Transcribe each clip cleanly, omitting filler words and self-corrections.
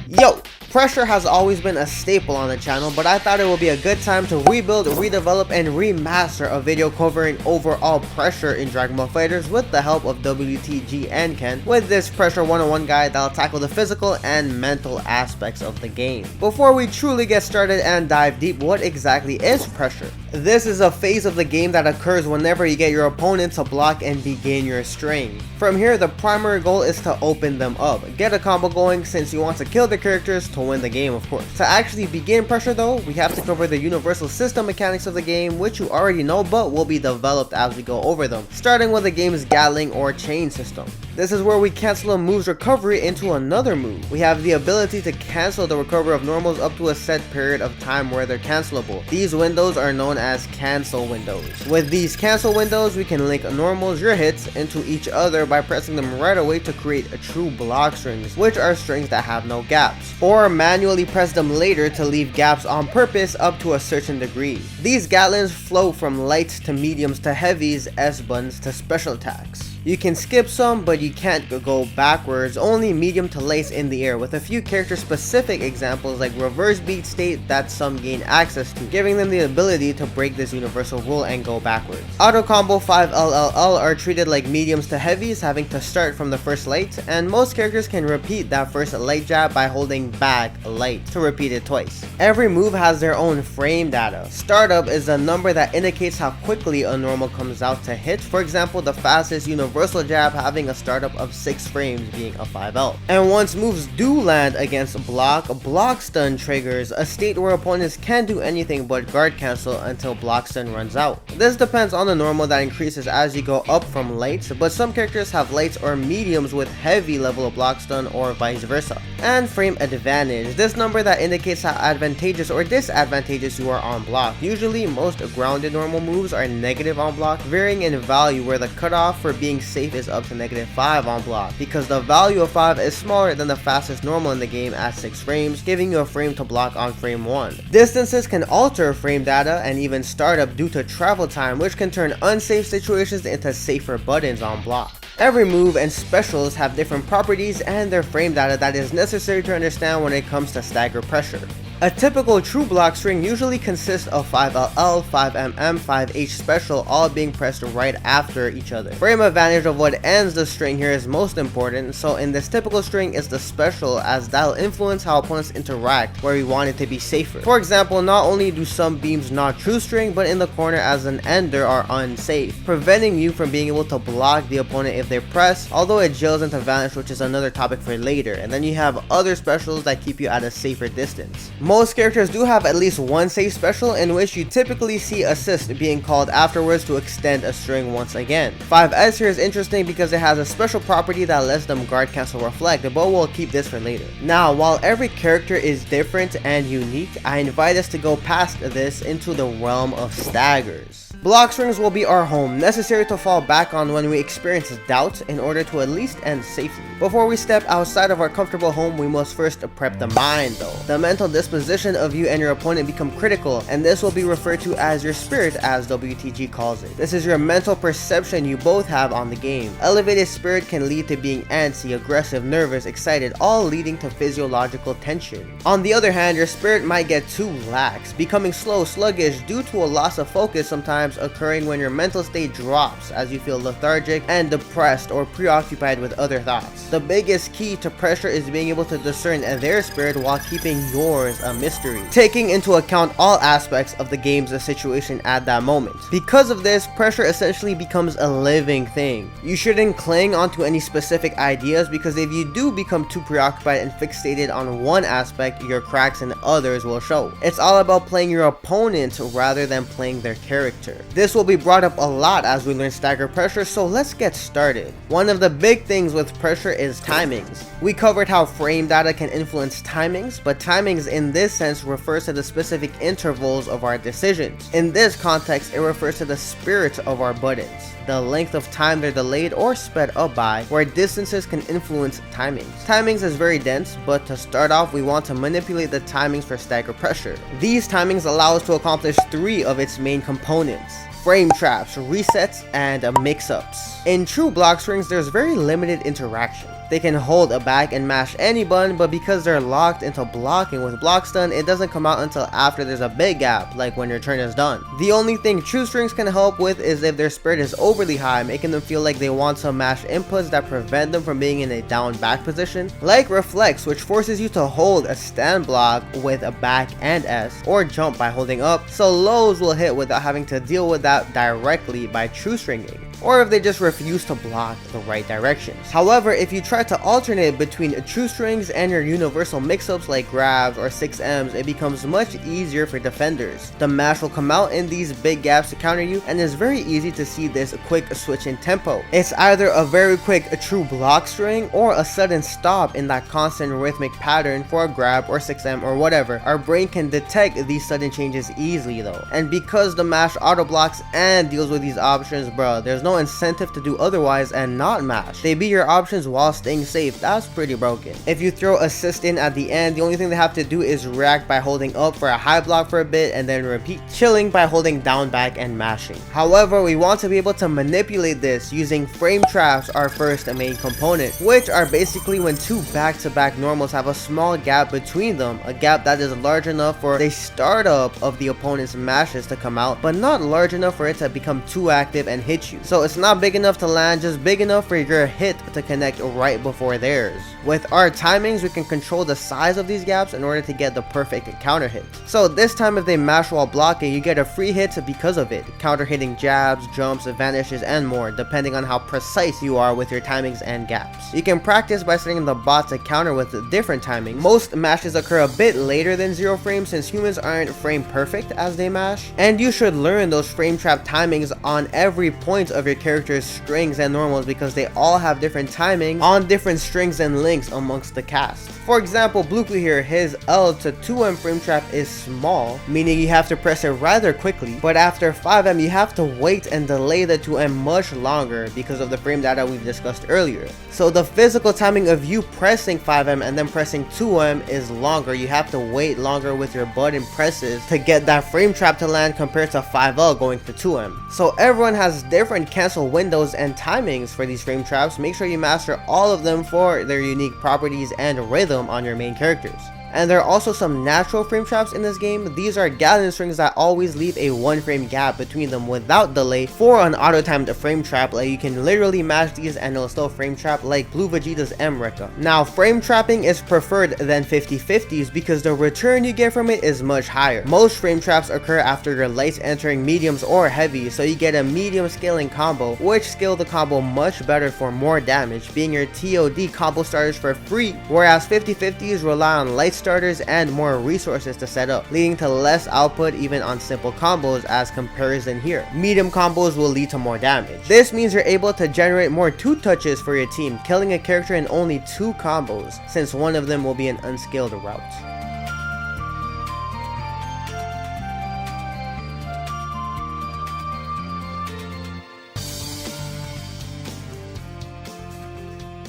Yo! Pressure has always been a staple on the channel, but I thought it would be a good time to rebuild, redevelop, and remaster a video covering overall pressure in Dragon Ball FighterZ with the help of WTG and Ken, with this Pressure 101 guide that'll tackle the physical and mental aspects of the game. Before we truly get started and dive deep, what exactly is pressure? This is a phase of the game that occurs whenever you get your opponent to block and begin your string. From here, the primary goal is to open them up, get a combo going since you want to kill the characters to win the game, of course. To actually begin pressure though, we have to cover the universal system mechanics of the game, which you already know but will be developed as we go over them, starting with the game's Gatling or chain system. This is where we cancel a move's recovery into another move. We have the ability to cancel the recovery of normals up to a set period of time where they're cancelable. These windows are known as cancel windows. With these cancel windows, we can link normals, your hits, into each other by pressing them right away to create a true block strings, which are strings that have no gaps, or manually press them later to leave gaps on purpose up to a certain degree. These Gatlins flow from lights to mediums to heavies, S buttons to special attacks. You can skip some, but you can't go backwards, only medium to lace in the air, with a few character specific examples like reverse beat state that some gain access to, giving them the ability to break this universal rule and go backwards. Auto combo 5LLL are treated like mediums to heavies, having to start from the first light, and most characters can repeat that first light jab by holding back light to repeat it twice. Every move has their own frame data. Startup is a number that indicates how quickly a normal comes out to hit, for example the fastest universal jab having a startup of 6 frames being a 5L. And once moves do land against block stun triggers, a state where opponents can't do anything but guard cancel until block stun runs out. This depends on the normal that increases as you go up from lights, but some characters have lights or mediums with heavy level of block stun or vice versa. And frame advantage, this number that indicates how advantageous or disadvantageous you are on block. Usually most grounded normal moves are negative on block, varying in value where the cutoff for being safe is up to -5 on block, because the value of 5 is smaller than the fastest normal in the game at 6 frames, giving you a frame to block on frame 1. Distances can alter frame data and even startup due to travel time, which can turn unsafe situations into safer buttons on block. Every move and specials have different properties and their frame data that is necessary to understand when it comes to stagger pressure. A typical true block string usually consists of 5LL, 5MM, 5H special all being pressed right after each other. Frame advantage of what ends the string here is most important, so in this typical string is the special, as that'll influence how opponents interact where we want it to be safer. For example, not only do some beams not true string, but in the corner as an ender are unsafe, preventing you from being able to block the opponent if they press, although it jails into vanish, which is another topic for later. And then you have other specials that keep you at a safer distance. Most characters do have at least one safe special, in which you typically see assist being called afterwards to extend a string once again. 5S here is interesting because it has a special property that lets them guard cancel reflect, but we'll keep this for later. Now, while every character is different and unique, I invite us to go past this into the realm of staggers. Block strings will be our home, necessary to fall back on when we experience doubt in order to at least end safely. Before we step outside of our comfortable home, we must first prep the mind though. The mental disposition of you and your opponent become critical, and this will be referred to as your spirit, as WTG calls it. This is your mental perception you both have on the game. Elevated spirit can lead to being antsy, aggressive, nervous, excited, all leading to physiological tension. On the other hand, your spirit might get too lax, becoming slow, sluggish due to a loss of focus, sometimes occurring when your mental state drops as you feel lethargic and depressed or preoccupied with other thoughts. The biggest key to pressure is being able to discern their spirit while keeping yours a mystery, taking into account all aspects of the game's situation at that moment. Because of this, pressure essentially becomes a living thing. You shouldn't cling onto any specific ideas, because if you do become too preoccupied and fixated on one aspect, your cracks in others will show. It's all about playing your opponent rather than playing their character. This will be brought up a lot as we learn stagger pressure, so let's get started. One of the big things with pressure is timings. We covered how frame data can influence timings, but timings in this sense refers to the specific intervals of our decisions. In this context, it refers to the spirit of our buttons, the length of time they're delayed or sped up by, where distances can influence timings. Timings is very dense, but to start off, we want to manipulate the timings for stagger pressure. These timings allow us to accomplish 3 of its main components: frame traps, resets, and mix-ups. In true block strings, there's very limited interaction. They can hold a back and mash any button, but because they're locked into blocking with block stun, it doesn't come out until after there's a big gap, like when your turn is done. The only thing true strings can help with is if their spirit is overly high, making them feel like they want to mash inputs that prevent them from being in a down back position, like reflex, which forces you to hold a stand block with a back and S, or jump by holding up, so lows will hit without having to deal with that directly by true stringing, or if they just refuse to block the right directions. However, if you try to alternate between true strings and your universal mix-ups like grabs or 6Ms, it becomes much easier for defenders. The mash will come out in these big gaps to counter you, and it's very easy to see this quick switch in tempo. It's either a very quick true block string or a sudden stop in that constant rhythmic pattern for a grab or 6M or whatever. Our brain can detect these sudden changes easily though, and because the mash auto blocks and deals with these options, bruh, there's no incentive to do otherwise and not mash. They be your options while staying safe. That's pretty broken. If you throw assist in at the end, the only thing they have to do is react by holding up for a high block for a bit and then repeat, chilling by holding down back and mashing. However, we want to be able to manipulate this using frame traps, our first main component, which are basically when two back-to-back normals have a small gap between them, a gap that is large enough for the startup of the opponent's mashes to come out, but not large enough for it to become too active and hit you. So it's not big enough to land, just big enough for your hit to connect right before theirs. With our timings, we can control the size of these gaps in order to get the perfect counter hit. So this time if they mash while blocking, you get a free hit because of it, counter hitting jabs, jumps, vanishes, and more, depending on how precise you are with your timings and gaps. You can practice by setting the bot to counter with different timings. Most mashes occur a bit later than 0 frames since humans aren't frame perfect as they mash, and you should learn those frame trap timings on every point of your character's strings and normals because they all have different timing on different strings and links amongst the cast. For example, Bluku here, his L to 2M frame trap is small, meaning you have to press it rather quickly, but after 5M you have to wait and delay the 2M much longer because of the frame data we've discussed earlier. So the physical timing of you pressing 5M and then pressing 2M is longer. You have to wait longer with your button presses to get that frame trap to land compared to 5L going to 2M. So everyone has different cancel windows and timings for these frame traps. Make sure you master all of them for their unique properties and rhythm on your main characters. And there are also some natural frame traps in this game. These are Gallon strings that always leave a 1 frame gap between them without delay for an auto-timed frame trap. Like you can literally mash these and it'll still frame trap like Blue Vegeta's M-Rekka. Now frame trapping is preferred than 50/50s because the return you get from it is much higher. Most frame traps occur after your lights entering mediums or heavy, so you get a medium scaling combo, which scale the combo much better for more damage, being your TOD combo starters for free, whereas 50/50s rely on light starters and more resources to set up, leading to less output even on simple combos as comparison here. Medium combos will lead to more damage. This means you're able to generate more 2 touches for your team, killing a character in only 2 combos, since one of them will be an unscaled route.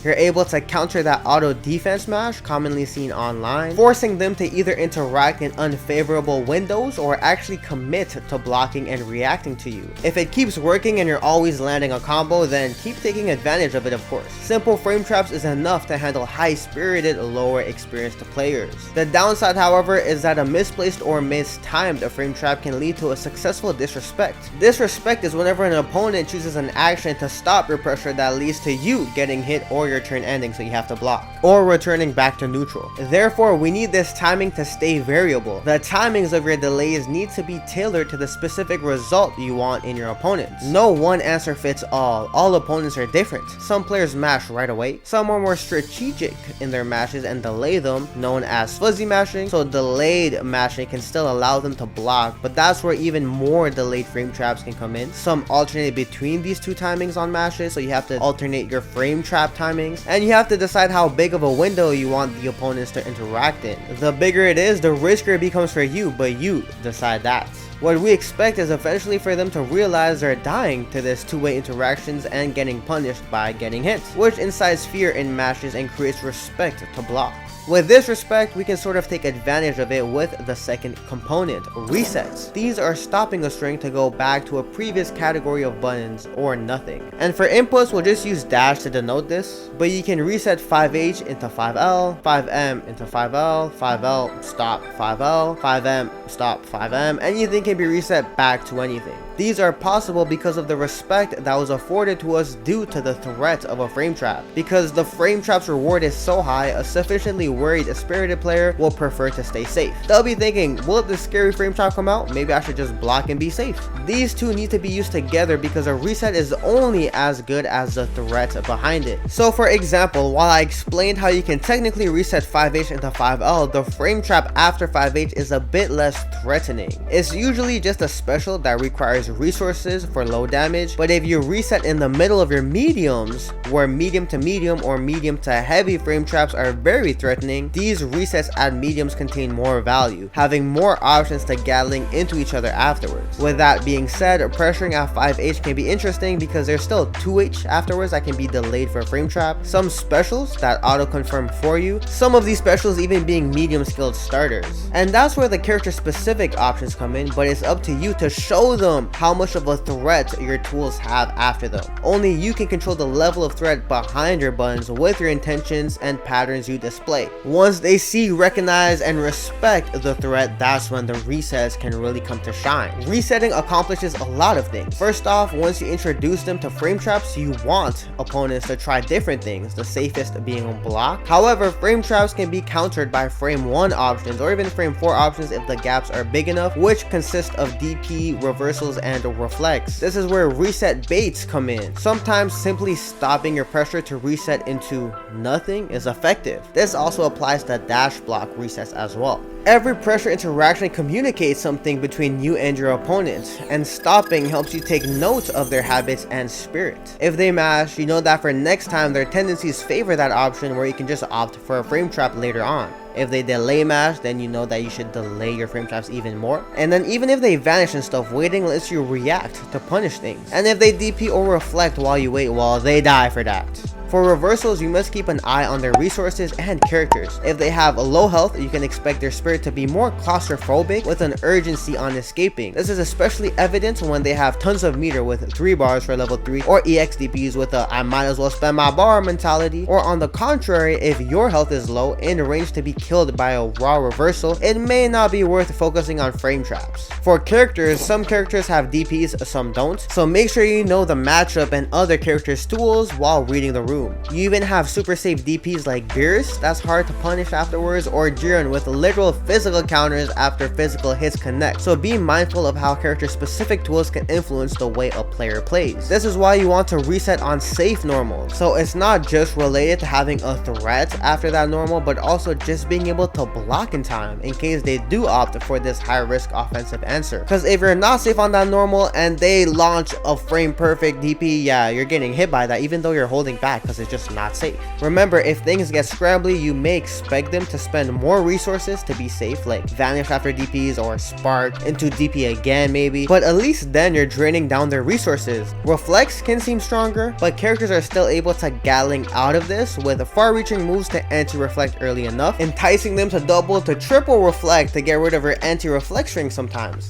You're able to counter that auto defense mash commonly seen online, forcing them to either interact in unfavorable windows or actually commit to blocking and reacting to you. If it keeps working and you're always landing a combo, then keep taking advantage of it, of course. Simple frame traps is enough to handle high-spirited, lower experienced players. The downside, however, is that a misplaced or mistimed frame trap can lead to a successful disrespect. Disrespect is whenever an opponent chooses an action to stop your pressure that leads to you getting hit or your turn ending, so you have to block, or returning back to neutral. Therefore, we need this timing to stay variable. The timings of your delays need to be tailored to the specific result you want in your opponents. No one answer fits all. All opponents are different. Some players mash right away, some are more strategic in their mashes and delay them, known as fuzzy mashing, so delayed mashing can still allow them to block, but that's where even more delayed frame traps can come in. Some alternate between these 2 timings on mashes, so you have to alternate your frame trap timings, and you have to decide how big of a window you want the opponents to interact in. The bigger it is, the riskier it becomes for you, but you decide that. What we expect is eventually for them to realize they're dying to this 2-way interactions and getting punished by getting hit, which incites fear in mashes and creates respect to block. With this respect, we can sort of take advantage of it with the second component, resets. These are stopping a string to go back to a previous category of buttons or nothing. And for inputs, we'll just use dash to denote this, but you can reset 5H into 5L, 5M into 5L, 5L stop 5L, 5M stop 5M, anything can be reset back to anything. These are possible because of the respect that was afforded to us due to the threat of a frame trap. Because the frame trap's reward is so high, a sufficiently worried, spirited player will prefer to stay safe. They'll be thinking, will this scary frame trap come out? Maybe I should just block and be safe. These two need to be used together because a reset is only as good as the threat behind it. So for example, while I explained how you can technically reset 5H into 5L, the frame trap after 5H is a bit less threatening. It's usually just a special that requires resources for low damage, but if you reset in the middle of your mediums, where medium to medium or medium to heavy frame traps are very threatening, these resets at mediums contain more value, having more options to gatling into each other afterwards. With that being said, pressuring at 5H can be interesting because there's still 2H afterwards that can be delayed for a frame trap, some specials that auto confirm for you, some of these specials even being medium skilled starters. And that's where the character specific options come in, but it's up to you to show them how much of a threat your tools have after them. Only you can control the level of threat behind your buttons with your intentions and patterns you display. Once they see, recognize, and respect the threat, that's when the resets can really come to shine. Resetting accomplishes a lot of things. First off, once you introduce them to frame traps, you want opponents to try different things, the safest being block. However, frame traps can be countered by frame 1 options or even frame 4 options if the gaps are big enough, which consist of DP, reversals, and reflects. This is where reset baits come in. Sometimes simply stopping your pressure to reset into nothing is effective. This also applies to dash block resets as well. Every pressure interaction communicates something between you and your opponent, and stopping helps you take note of their habits and spirit. If they mash, you know that for next time their tendencies favor that option where you can just opt for a frame trap later on. If they delay mash, then you know that you should delay your frame traps even more. And then even if they vanish and stuff, waiting lets you react to punish things. And if they DP or reflect while you wait, well, they die for that. For reversals, you must keep an eye on their resources and characters. If they have a low health, you can expect their spirit to be more claustrophobic with an urgency on escaping. This is especially evident when they have tons of meter with 3 bars for level 3 or EX DPs with a I might as well spend my bar mentality, or on the contrary, if your health is low in range to be killed by a raw reversal, it may not be worth focusing on frame traps. For characters, some characters have DPs, some don't, so make sure you know the matchup and other characters' tools while reading the room. You even have super safe DPs like Beerus that's hard to punish afterwards, or Jiren with literal physical counters after physical hits connect, so be mindful of how character specific tools can influence the way a player plays. This is why you want to reset on safe normals, so it's not just related to having a threat after that normal, but also just being able to block in time in case they do opt for this high risk offensive answer. Because if you're not safe on that normal and they launch a frame perfect DP, yeah, you're getting hit by that even though you're holding back because it's just not safe. Remember, if things get scrambly, you may expect them to spend more resources to be safe, like vanish after DPs or spark into DP again maybe, but at least then you're draining down their resources. Reflex can seem stronger, but characters are still able to gatling out of this with far-reaching moves to anti-reflect early enough, enticing them to double to triple reflect to get rid of your anti-reflect string sometimes.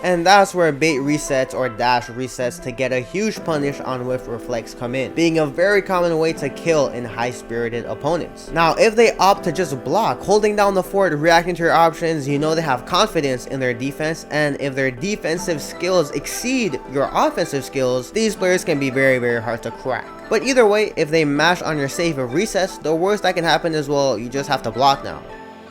And that's where bait resets or dash resets to get a huge punish on whiff reflex come in, being a very common way to kill in high-spirited opponents. Now, if they opt to just block, holding down the fort, reacting to your options, you know they have confidence in their defense, and if their defensive skills exceed your offensive skills, these players can be very, very hard to crack. But either way, if they mash on your save of resets, the worst that can happen is, well, you just have to block now.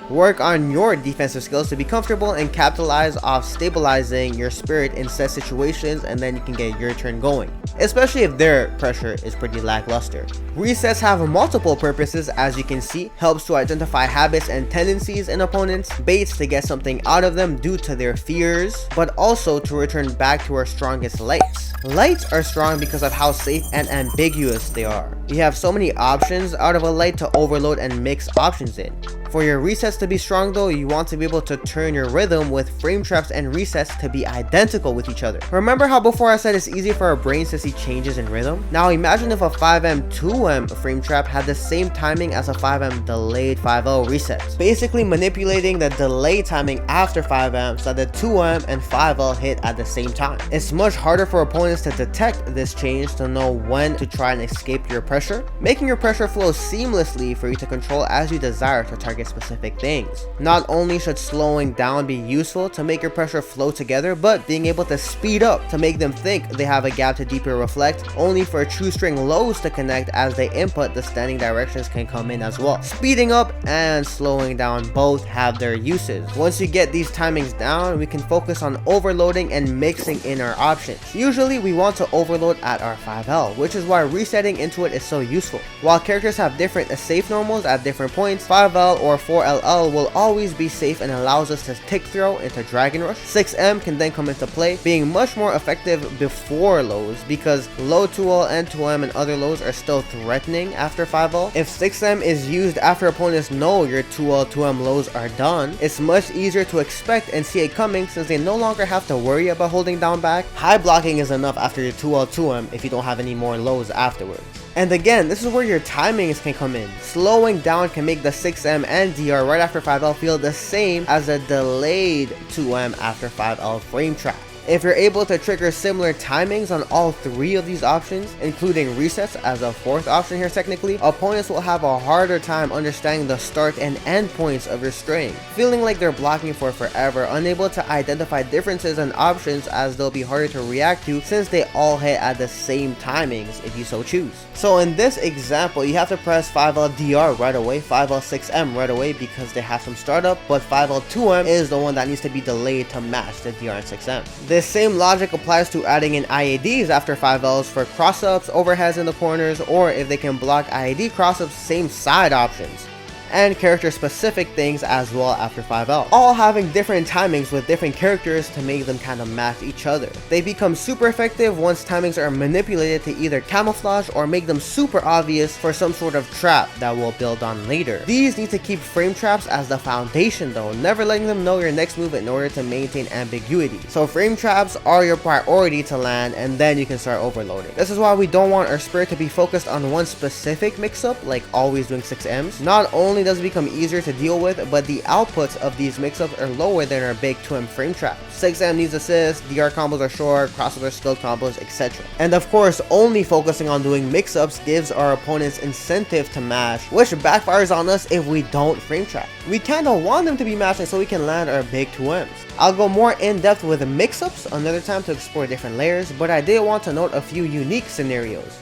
Work on your defensive skills to be comfortable and capitalize off stabilizing your spirit in set situations, and then you can get your turn going, especially if their pressure is pretty lackluster. Resets have multiple purposes, as you can see. Helps to identify habits and tendencies in opponents, baits to get something out of them due to their fears, but also to return back to our strongest lights. Lights are strong because of how safe and ambiguous they are. You have so many options out of a light to overload and mix options in. For your resets to be strong though, you want to be able to turn your rhythm with frame traps and resets to be identical with each other. Remember how before I said it's easy for our brains to see changes in rhythm? Now imagine if a 5M 2M frame trap had the same timing as a 5M delayed 5L reset, basically manipulating the delay timing after 5M so that the 2M and 5L hit at the same time. It's much harder for opponents to detect this change to know when to try and escape your pressure, making your pressure flow seamlessly for you to control as you desire to target specific things. Not only should slowing down be useful to make your pressure flow together, but being able to speed up to make them think they have a gap to deeper reflect, only for true string lows to connect as they input the standing directions can come in as well. Speeding up and slowing down both have their uses. Once you get these timings down, we can focus on overloading and mixing in our options. Usually we want to overload at our 5L, which is why resetting into it is so useful. While characters have different safe normals at different points, 5L or 4LL will always be safe and allows us to tick throw into Dragon Rush. 6M can then come into play, being much more effective before lows because low 2L and 2M and other lows are still threatening after 5L. If 6M is used after opponents know your 2L 2M lows are done, it's much easier to expect and see it coming since they no longer have to worry about holding down back. High blocking is enough after your 2L 2M if you don't have any more lows afterwards. And again, this is where your timings can come in. Slowing down can make the 6M and DR right after 5L feel the same as a delayed 2M after 5L frame trap. If you're able to trigger similar timings on all three of these options, including resets as a fourth option here technically, opponents will have a harder time understanding the start and end points of your string, feeling like they're blocking for forever, unable to identify differences and options as they'll be harder to react to since they all hit at the same timings if you so choose. So in this example, you have to press 5L DR right away, 5L 6M right away because they have some startup, but 5L 2M is the one that needs to be delayed to match the DR and 6M. This same logic applies to adding in IADs after 5Ls for cross-ups, overheads in the corners, or if they can block IAD cross-ups, same side options. And character specific things as well after 5L, all having different timings with different characters to make them kind of match each other. They become super effective once timings are manipulated to either camouflage or make them super obvious for some sort of trap that we'll build on later. These need to keep frame traps as the foundation though, never letting them know your next move in order to maintain ambiguity. So frame traps are your priority to land and then you can start overloading. This is why we don't want our spirit to be focused on one specific mix-up like always doing 6Ms. Not only does it become easier to deal with, but the outputs of these mix-ups are lower than our big 2M frame trap. 6M needs assists, DR combos are short, crossovers are skilled combos, etc. And of course, only focusing on doing mix-ups gives our opponents incentive to mash, which backfires on us if we don't frame trap. We kinda want them to be mashing so we can land our big 2Ms. I'll go more in depth with mix-ups another time to explore different layers, but I did want to note a few unique scenarios.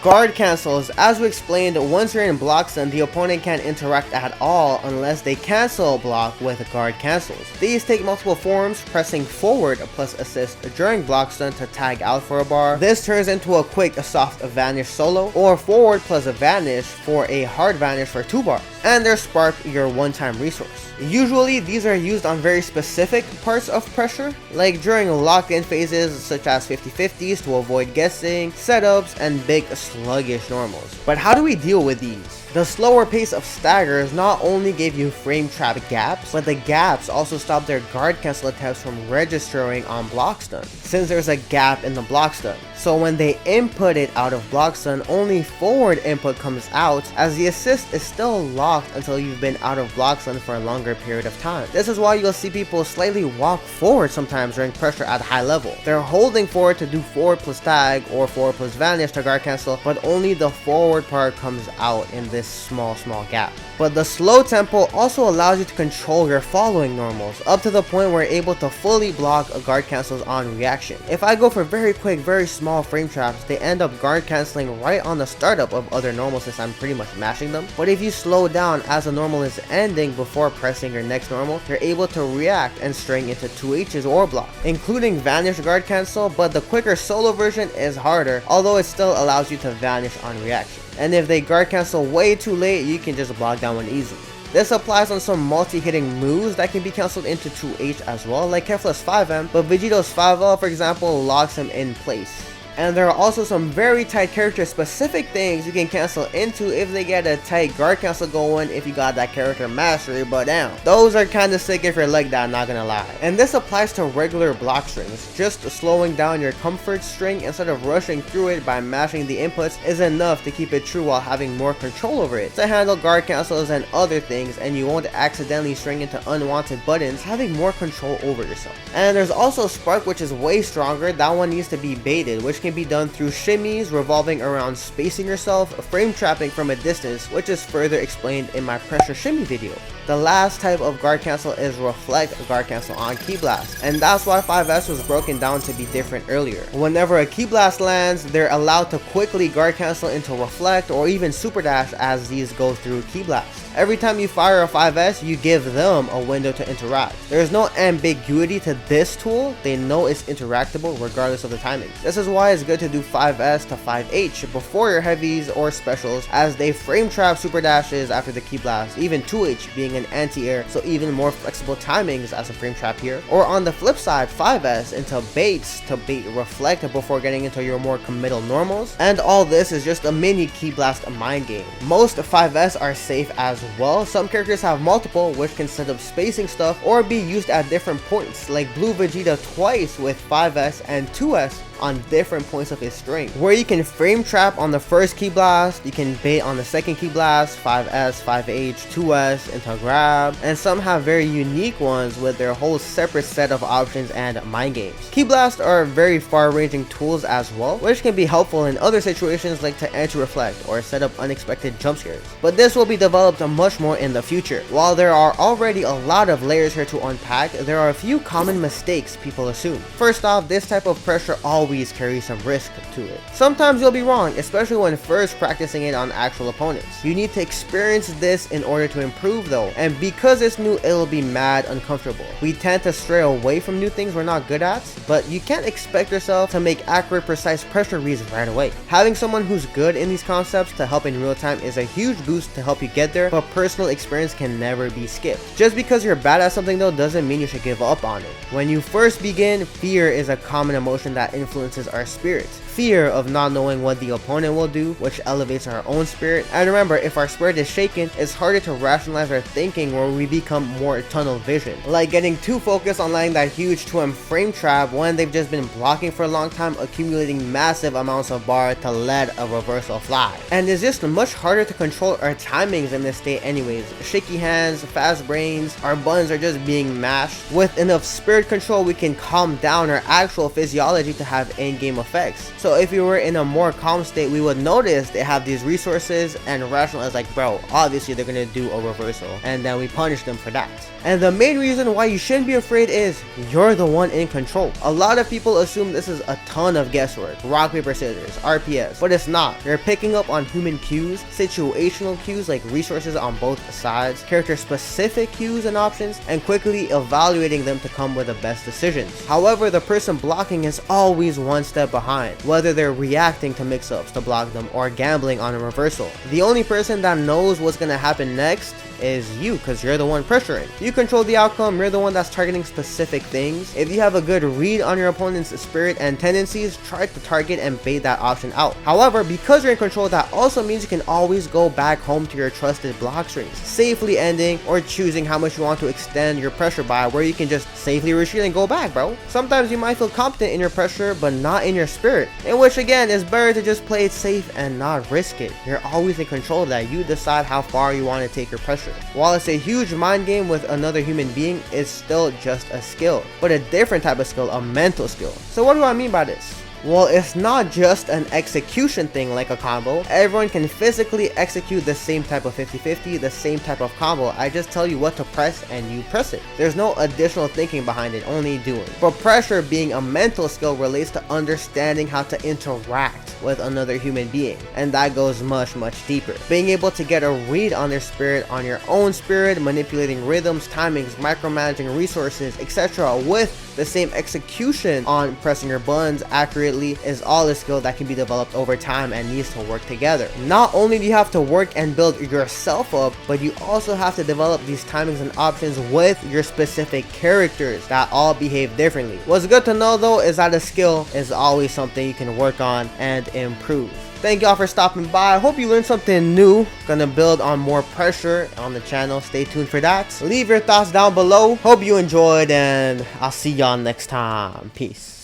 Guard cancels. As we explained, once you're in block stun, the opponent can't interact at all unless they cancel block with guard cancels. These take multiple forms, pressing forward plus assist during block stun to tag out for a bar. This turns into a quick soft vanish solo, or forward plus a vanish for a hard vanish for 2 bars. And there's spark, your one-time resource. Usually these are used on very specific parts of pressure, like during locked-in phases such as 50-50s to avoid guessing, setups, and big sluggish normals. But how do we deal with these? The slower pace of staggers not only gave you frame trap gaps, but the gaps also stop their guard cancel attempts from registering on block stun, since there's a gap in the block stun. So when they input it out of block stun, only forward input comes out, as the assist is still locked until you've been out of block stun for a longer period of time. This is why you'll see people slightly walk forward sometimes during pressure at high level. They're holding forward to do forward plus tag or forward plus vanish to guard cancel, but only the forward part comes out in this small gap. But the slow tempo also allows you to control your following normals, up to the point where you're able to fully block guard cancels on reaction. If I go for very quick, very small frame traps, they end up guard canceling right on the startup of other normals since I'm pretty much mashing them. But if you slow down as the normal is ending before pressing your next normal, you're able to react and string into 2Hs or block, including vanish guard cancel, but the quicker solo version is harder, although it still allows you to vanish on reaction. And if they guard cancel way too late, you can just block down one easily. This applies on some multi-hitting moves that can be cancelled into 2H as well, like Kefla's 5M, but Vegito's 5L for example locks him in place. And there are also some very tight character specific things you can cancel into if they get a tight guard cancel going if you got that character mastery, but damn, those are kinda sick if you're like that, not gonna lie. And this applies to regular block strings. Just slowing down your comfort string instead of rushing through it by mashing the inputs is enough to keep it true while having more control over it, to handle guard cancels and other things, and you won't accidentally string into unwanted buttons, having more control over yourself. And there's also Spark, which is way stronger. That one needs to be baited, which can be done through shimmies revolving around spacing yourself, frame trapping from a distance, which is further explained in my pressure shimmy video. The last type of guard cancel is reflect guard cancel on key blast, and that's why 5S was broken down to be different earlier. Whenever a key blast lands, they're allowed to quickly guard cancel into reflect or even super dash as these go through key blast. Every time you fire a 5S, you give them a window to interact. There is no ambiguity to this tool. They know it's interactable regardless of the timing. This is why it's good to do 5S to 5H before your heavies or specials, as they frame trap super dashes after the key blast, even 2H being an anti-air, so even more flexible timings as a frame trap here. Or on the flip side, 5S into baits to bait reflect before getting into your more committal normals. And all this is just a mini key blast mind game. Most 5S are safe as well. Some characters have multiple, which can set up spacing stuff or be used at different points, like Blue Vegeta twice with 5S and 2S on different points of his string, where you can frame trap on the first key blast, you can bait on the second key blast, 5S, 5H, 2S into grab, and some have very unique ones with their whole separate set of options and mind games. Key blasts are very far-ranging tools as well, which can be helpful in other situations like to anti-reflect or set up unexpected jump scares, but this will be developed much more in the future. While there are already a lot of layers here to unpack, there are a few common mistakes people assume. First off, this type of pressure always carries some risk to it. Sometimes you'll be wrong, especially when first practicing it on actual opponents. You need to experience this in order to improve though, and because it's new, it'll be mad uncomfortable. We tend to stray away from new things we're not good at, but you can't expect yourself to make accurate, precise pressure reads right away. Having someone who's good in these concepts to help in real time is a huge boost to help you get there, but personal experience can never be skipped. Just because you're bad at something though doesn't mean you should give up on it. When you first begin, fear is a common emotion that influences our spirit. Fear of not knowing what the opponent will do, which elevates our own spirit. And remember, if our spirit is shaken, it's harder to rationalize our thinking, where we become more tunnel vision, like getting too focused on landing that huge 2M frame trap when they've just been blocking for a long time, accumulating massive amounts of bar to let a reversal fly. And it's just much harder to control our timings in this state anyways. Shaky hands, fast brains, our buttons are just being mashed. With enough spirit control, we can calm down our actual physiology to have in-game effects. So if we were in a more calm state, we would notice they have these resources and rationalize like, bro, obviously they're gonna do a reversal, and then we punish them for that. And the main reason why you shouldn't be afraid is you're the one in control. A lot of people assume this is a ton of guesswork, rock, paper, scissors, RPS, but it's not. You're picking up on human cues, situational cues like resources on both sides, character specific cues and options, and quickly evaluating them to come with the best decisions. However, the person blocking is always one step behind, whether they're reacting to mix-ups to block them or gambling on a reversal. The only person that knows what's gonna happen next is you, because you're the one pressuring. You control the outcome, you're the one that's targeting specific things. If you have a good read on your opponent's spirit and tendencies, try to target and bait that option out. However, because you're in control, that also means you can always go back home to your trusted block strings, safely ending or choosing how much you want to extend your pressure by, where you can just safely retreat and go back, bro. Sometimes you might feel confident in your pressure, but not in your spirit, in which again, it's better to just play it safe and not risk it. You're always in control of that. You decide how far you want to take your pressure. While it's a huge mind game with another human being, it's still just a skill, but a different type of skill, a mental skill. So what do I mean by this? Well, it's not just an execution thing like a combo. Everyone can physically execute the same type of 50-50, the same type of combo. I just tell you what to press and you press it. There's no additional thinking behind it, only doing. But pressure being a mental skill relates to understanding how to interact with another human being, and that goes much deeper. Being able to get a read on their spirit, on your own spirit, manipulating rhythms, timings, micromanaging resources, etc. with the same execution on pressing your buttons accurately accurately is all a skill that can be developed over time and needs to work together. Not only do you have to work and build yourself up, but you also have to develop these timings and options with your specific characters that all behave differently. What's good to know though is that a skill is always something you can work on and improve. Thank y'all for stopping by. I hope you learned something new. Gonna build on more pressure on the channel. Stay tuned for that. Leave your thoughts down below. Hope you enjoyed, and I'll see y'all next time. Peace.